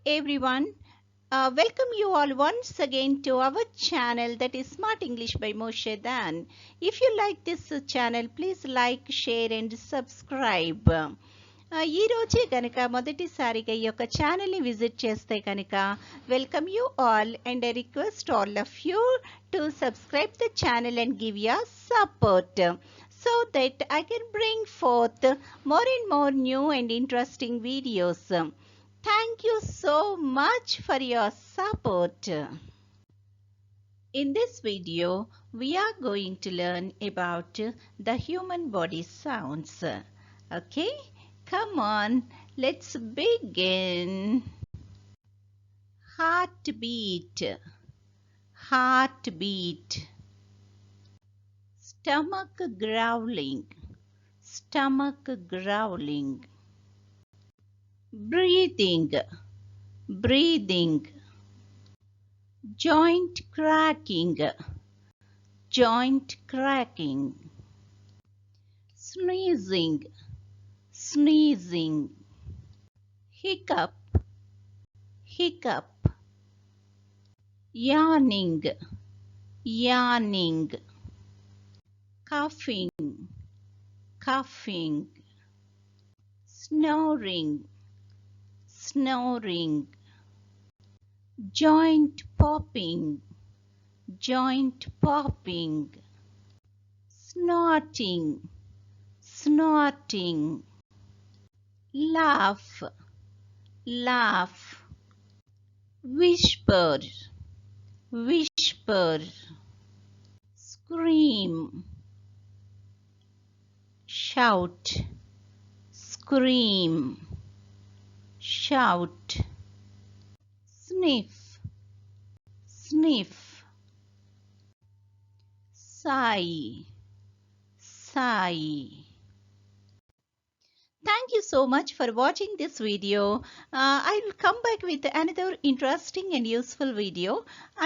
everyone. Welcome you all once again to our channel, that is Smart English by Moshe Dayan. If you like this channel, please like, share and subscribe. ఈ రోజే కనుక మొదటిసారిగా ఈ యొక్క ఛానల్ని visit చేస్తే కనుక welcome you all and I request all of you to subscribe the channel and give your support so that I can bring forth more and more new and interesting videos. Thank you so much for your support. In this video, we are going to learn about the human body sounds. Okay, come on, let's begin. Heartbeat, heartbeat. Stomach growling, stomach growling. Breathing, breathing. Joint cracking, joint cracking. Sneezing, sneezing. Hiccup, hiccup. Yawning, yawning. Coughing, coughing. Snoring, snoring. Joint popping, joint popping. Snorting, snorting. Laugh, laugh. Whisper, whisper. Scream, shout, scream, shout. Sniff, sniff. Sigh, sigh. Thank you so much for watching this video. I will come back with another interesting and useful video.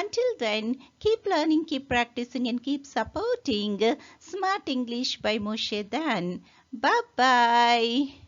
Until then, keep learning, keep practicing and keep supporting Smart English by Moshe Dayan. Bye-bye.